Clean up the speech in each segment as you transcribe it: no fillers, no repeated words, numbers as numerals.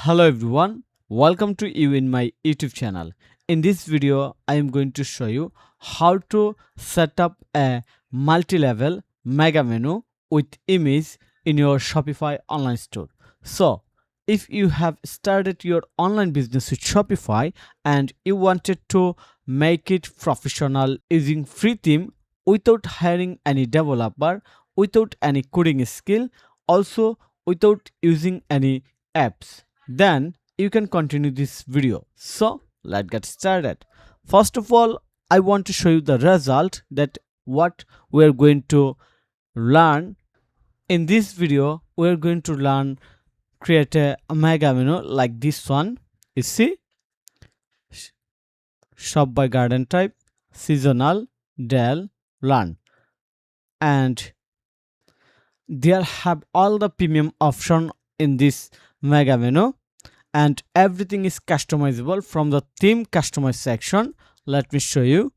Hello everyone, welcome to you in my YouTube channel. In this video, I am going to show you how to set up a multi-level mega menu with image in your Shopify online store. So, if you have started your online business with Shopify and you wanted to make it professional using free theme without hiring any developer, without any coding skill, also without using any apps, then you can continue this video. So let's get started. First of all, I want to show you the result that what we are going to learn in this video. We are going to learn create a mega menu like this one. You see, shop by garden type, seasonal, del, learn, and there have all the premium option in this mega menu, and everything is customizable from the theme customize section. Let me show you.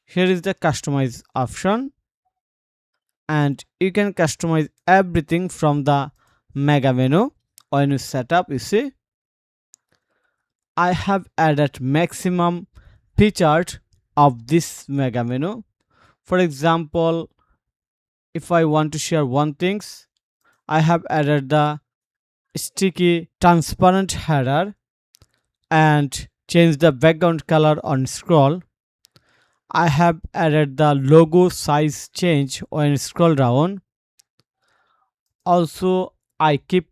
Here is the customize option, and you can customize everything from the mega menu. When you set up, you see I have added maximum picture of this mega menu. For example, if I want to share one things, I have added the sticky transparent header and change the background color on scroll. I have added the logo size change when scroll down. Also, I keep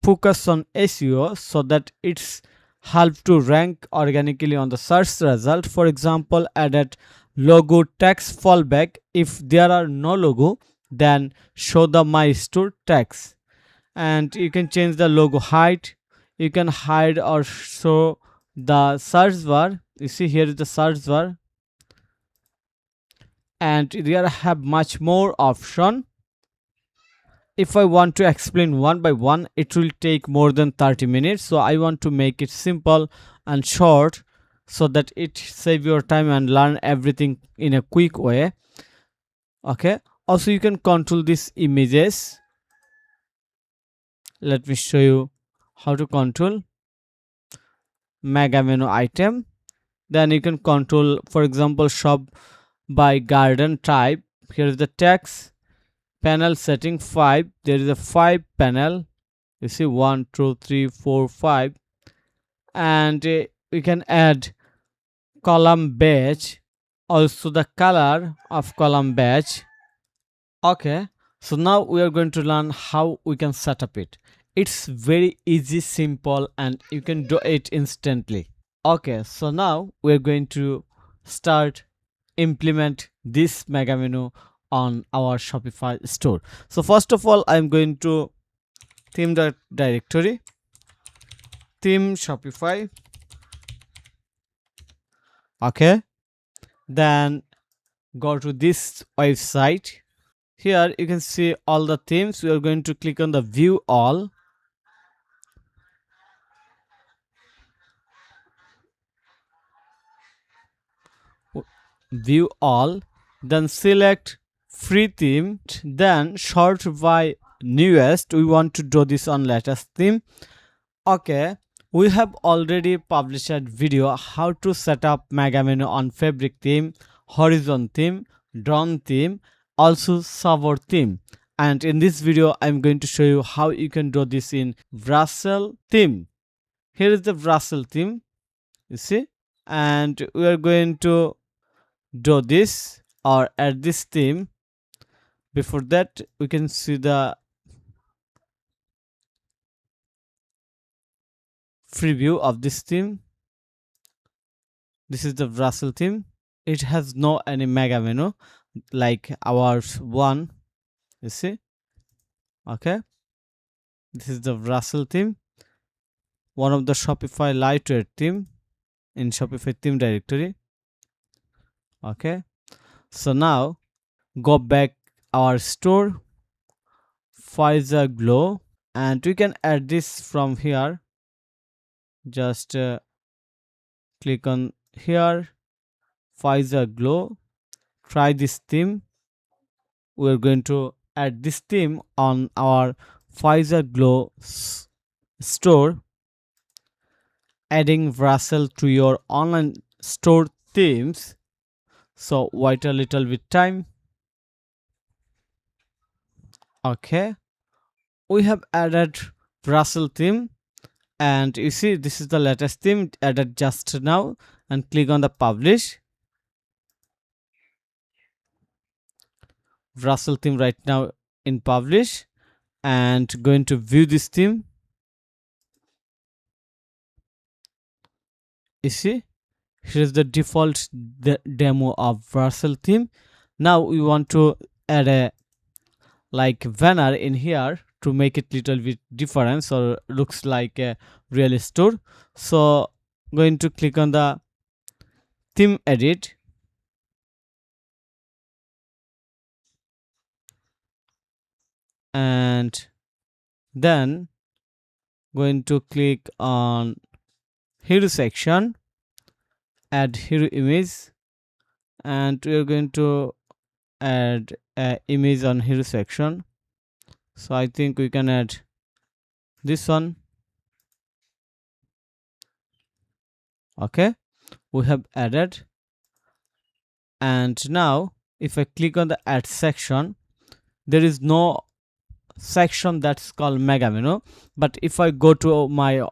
focus on SEO so that it's help to rank organically on the search result. For example, added logo text fallback. If there are no logo, then show the my store text. And you can change the logo height. You can hide or show the search bar. You see here is the search bar, and there have much more option. If I want to explain one by one, it will take more than 30 minutes, so I want to make it simple and short so that it save your time and learn everything in a quick way. Okay, also you can control these images. Let me show you how to control mega menu item. Then you can control, for example, shop by garden type. Here is the text panel setting 5. There is a 5 panel. You see 1 2 3 4 5, and we can add column badge, also the color of column badge. Okay, so now we are going to learn how we can set up it. It's very easy, simple, and you can do it instantly. Okay, so now we're going to start implement this mega menu on our Shopify store. So first of all, I'm going to theme the directory, theme Shopify. Okay, then go to this website. Here you can see all the themes. We are going to click on the view all. View all, then select free theme, then sort by newest. We want to do this on latest theme. Okay, we have already published a video how to set up mega menu on fabric theme, horizon theme, drone theme, also server theme. And in this video I'm going to show you how you can do this in Brussels theme. Here is the Brussels theme, you see, and we are going to do this or add this theme. Before that, we can see the preview of this theme. This is the Brussels theme. It has no any mega menu like our one, you see. Okay, this is the Brussels theme, one of the Shopify lightweight theme in Shopify theme directory. Okay, so now go back our store, Pfizer Glow, and we can add this from here. Just click on here, Pfizer Glow, try this theme. we're going to add this theme on our Pfizer Glow store, adding Russell to your online store themes. So wait a little bit time. Okay, we have added Russell theme, and you see this is the latest theme added just now, and click on the publish. Russell theme right now in publish, and going to view this theme. You see, here is the default demo of Russell theme. Now we want to add a like banner in here to make it little bit different so looks like a real store. So going to click on the theme edit, and then going to click on hero section, add hero image, and we are going to add a image on hero section. So I think we can add this one. Okay, we have added, and now if I click on the add section, there is no section that's called mega menu. But if I go to my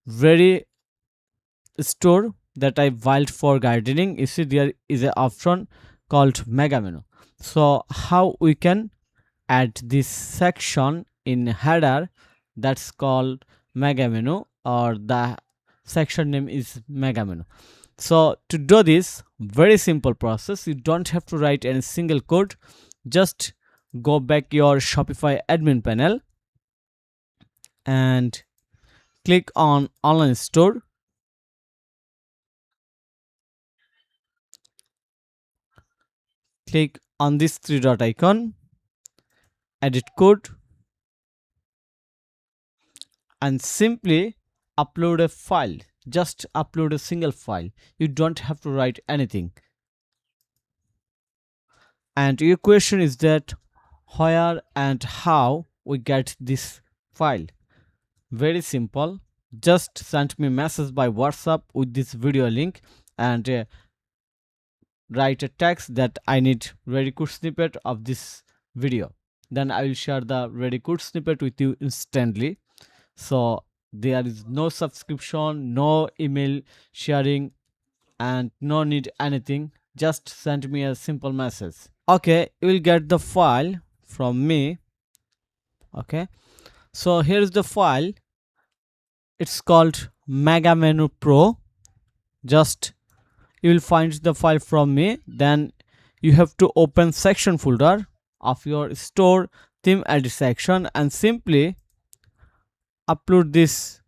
very store that I built for gardening, you see there is an option called mega menu. So how we can add this section in header, that's called mega menu, or the section name is mega menu. So to do this, very simple process, you don't have to write any single code. Just go back your Shopify admin panel and click on online store, click on this three dot icon, edit code, and simply upload a file. Just upload a single file, you don't have to write anything. And your question is that where and how we get this file? Very simple, just send me message by WhatsApp with this video link, and write a text that I need very good snippet of this video. Then I will share the very good snippet with you instantly. So there is no subscription, no email sharing, and no need anything. Just send me a simple message. Okay, you will get the file from me. Okay, so here is the file. It's called Mega Menu Pro. Just you will find the file from me. Then you have to open section folder of your store theme edit section and simply upload this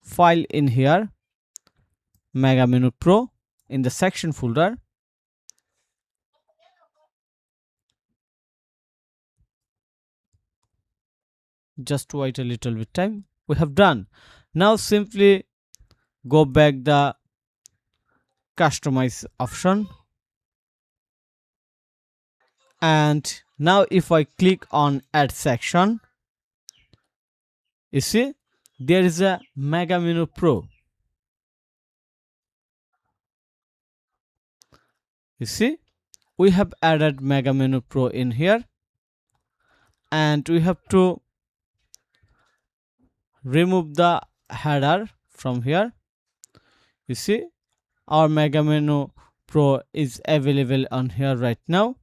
file in here, Mega Menu Pro, in the section folder. Just wait a little bit time. We have done. Now simply go back the customize option, and now if I click on add section, you see there is a Mega Menu Pro. You see we have added Mega Menu Pro in here, and we have to remove the header from here. You see our Mega Menu Pro is available on here right now.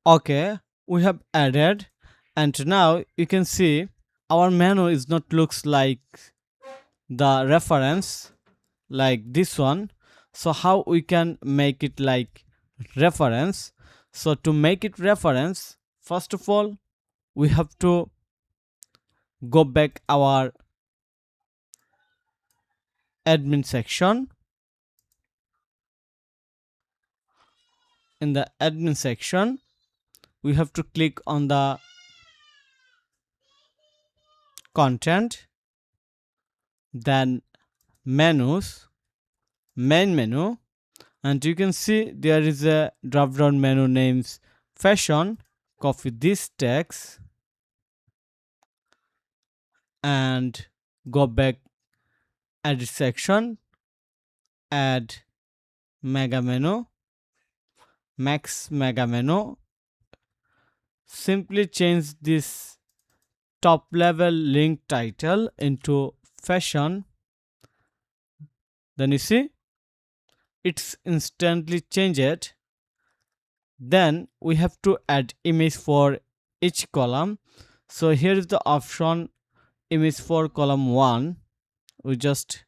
Okay, we have added, and now you can see our menu is not looks like the reference like this one. So how we can make it like reference? So to make it reference, first of all we have to go back our admin section. In the admin section we have to click on the content, then menus, main menu, And you can see there is a drop down menu names fashion. Copy this text and go back edit section, add mega menu, max mega menu. Simply change this top level link title into fashion. Then you see it's instantly changed. Then we have to add image for each column. So here is the option image for column 1. We just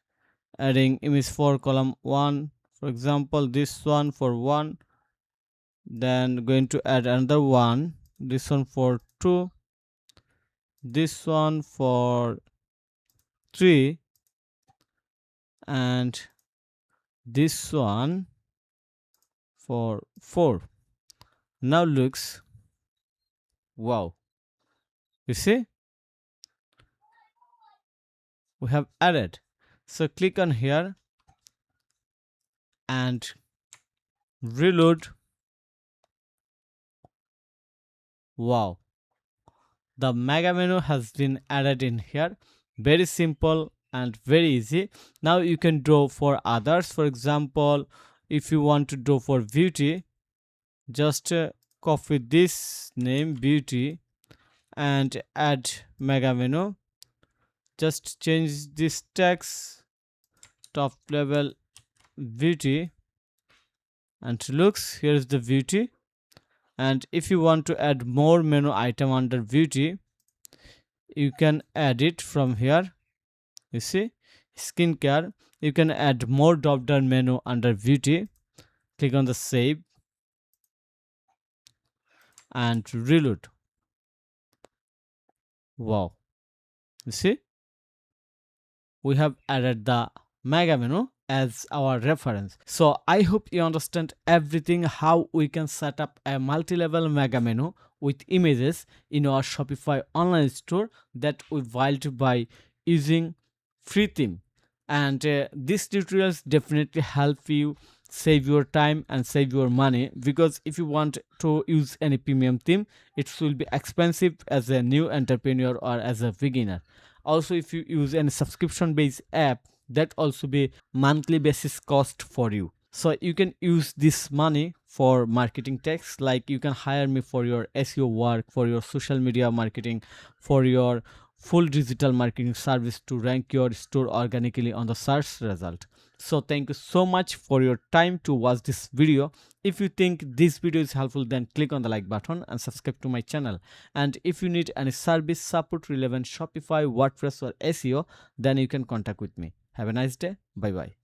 adding image for column 1, for example this one for 1, then going to add another one, this one for 2, this one for 3, and this one for 4. Now looks wow. You see we have added. So click on here and reload. Wow, the mega menu has been added in here. Very simple and very easy. Now you can draw for others. For example, if you want to draw for beauty, just copy this name beauty and add mega menu. Just change this text top level beauty and looks here is the beauty. And if you want to add more menu item under beauty, you can add it from here. You see skincare, you can add more drop down menu under beauty. Click on the save and reload. Wow, you see we have added the mega menu as our reference. So I hope you understand everything how we can set up a multi-level mega menu with images in our Shopify online store that we built by using free theme. And these tutorials definitely help you save your time and save your money, because if you want to use any premium theme, it will be expensive as a new entrepreneur or as a beginner. Also, if you use any subscription based app, that also be monthly basis cost for you. So you can use this money for marketing text, like you can hire me for your SEO work, for your social media marketing, for your full digital marketing service to rank your store organically on the search result. So thank you so much for your time to watch this video. If you think this video is helpful, then click on the like button and subscribe to my channel. And if you need any service support relevant Shopify, WordPress or SEO, then you can contact with me. Have a nice day. Bye bye.